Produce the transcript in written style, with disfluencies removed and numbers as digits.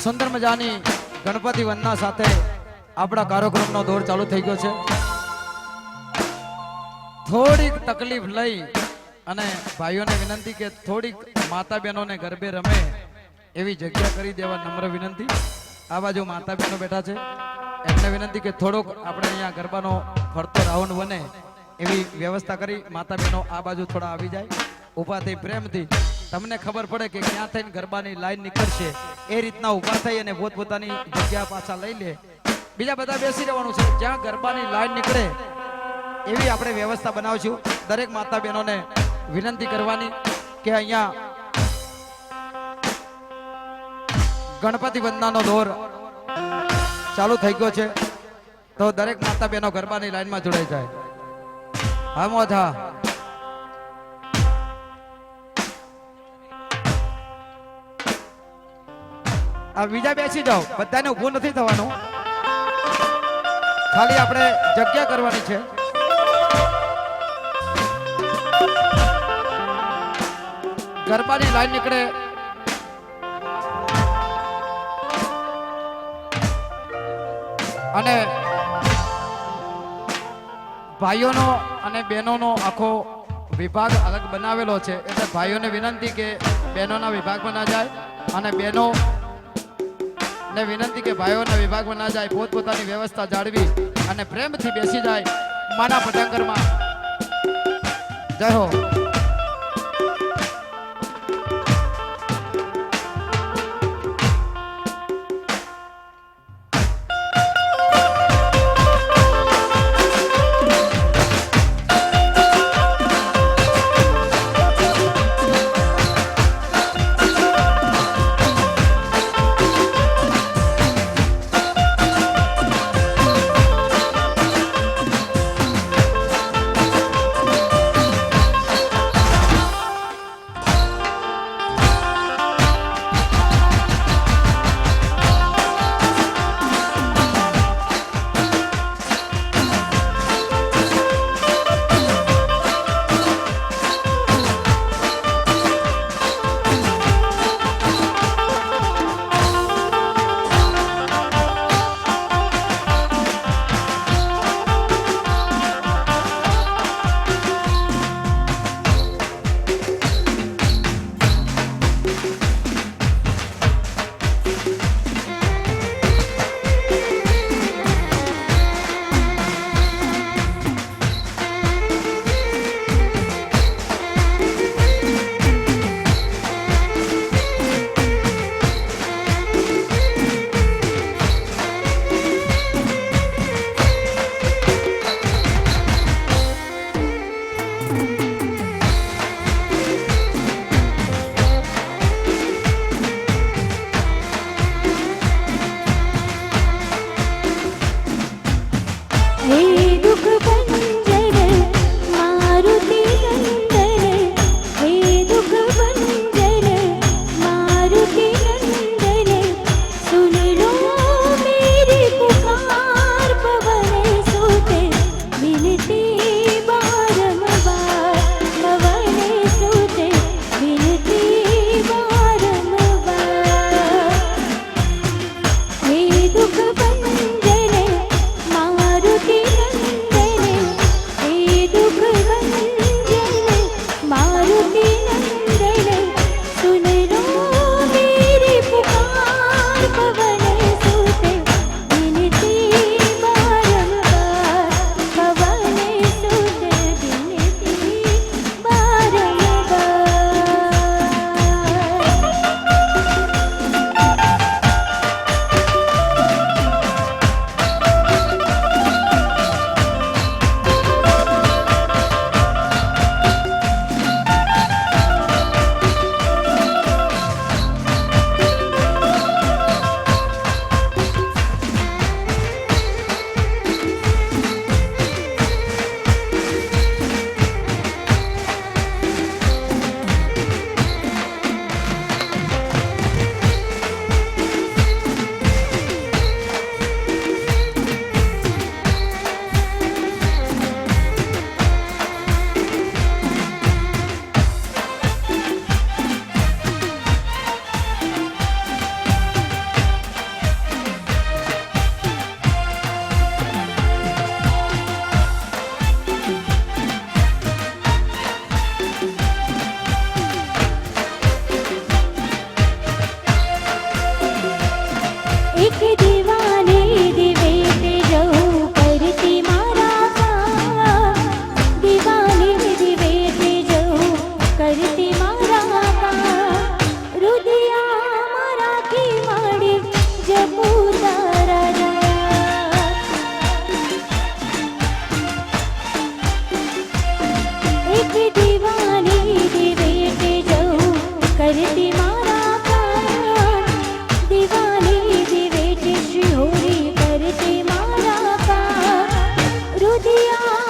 સુંદર મજાની ગણપતિ વંદના સાથે આપણા કાર્યક્રમનો દોર ચાલુ થઈ ગયો છે. થોડીક તકલીફ લઈ અને ભાઈઓને વિનંતી કે થોડીક માતા બહેનોને ગરબે રમે એવી જગ્યા કરી દેવા નમ્ર વિનંતી. આ બાજુ માતા બહેનો બેઠા છે એમને વિનંતી કે થોડોક આપણે અહીંયા ગરબાનો ફરતો રાઉન્ડ બને એવી વ્યવસ્થા કરી માતા બહેનો આ બાજુ થોડા આવી જાય, ઊભા થઈ પ્રેમથી તમને ખબર પડે કે ક્યાં થઈને ગરબાની લાઈન નીકળશે એ રીતના ઊભા થઈ અને પોતપોતાની જગ્યા પાછા લઈ લે. બીજા બધા બેસી રહેવાનું છે, જ્યાં ગરબાની લાઈન નીકળે એવી આપણે વ્યવસ્થા બનાવશું. દરેક માતા બહેનોને વિનંતી કરવાની કે અહીંયા ગણપતિ વંદનાનો દોર ચાલુ થઈ ગયો છે, તો દરેક માતા બહેનો ગરબાની લાઈનમાં જોડાઈ જાય. હા મોજ હા. આ બીજા બેસી જાઓ, બધાને ઊભું નથી થવાનું, ખાલી આપણે જગ્યા કરવાની છે. ગરબાની લાઈન નીકળે અને ભાઈઓનો અને બહેનોનો આખો વિભાગ અલગ બનાવેલો છે, એટલે ભાઈઓને વિનંતી કે બહેનોના વિભાગમાં ના જાય અને બહેનો ને વિનંતી કે ભાઈઓના વિભાગમાં ના જાય, પોતપોતાની વ્યવસ્થા જાળવી અને પ્રેમથી બેસી જાય માના પટાંગરમાં. જય હો. એક દીવાની દિવે તે જવું કરતી મારા કામ દીવાની દિવે તે જવું કરતી મારા કામ રુદિયા મારાથી માડી જપું તારા નામ એક દીવાની દિવે તે જવું કરતી મારા કામ દીવાની દિવે તે શ્રી હોરી કરતી મારા કામ રુદિયા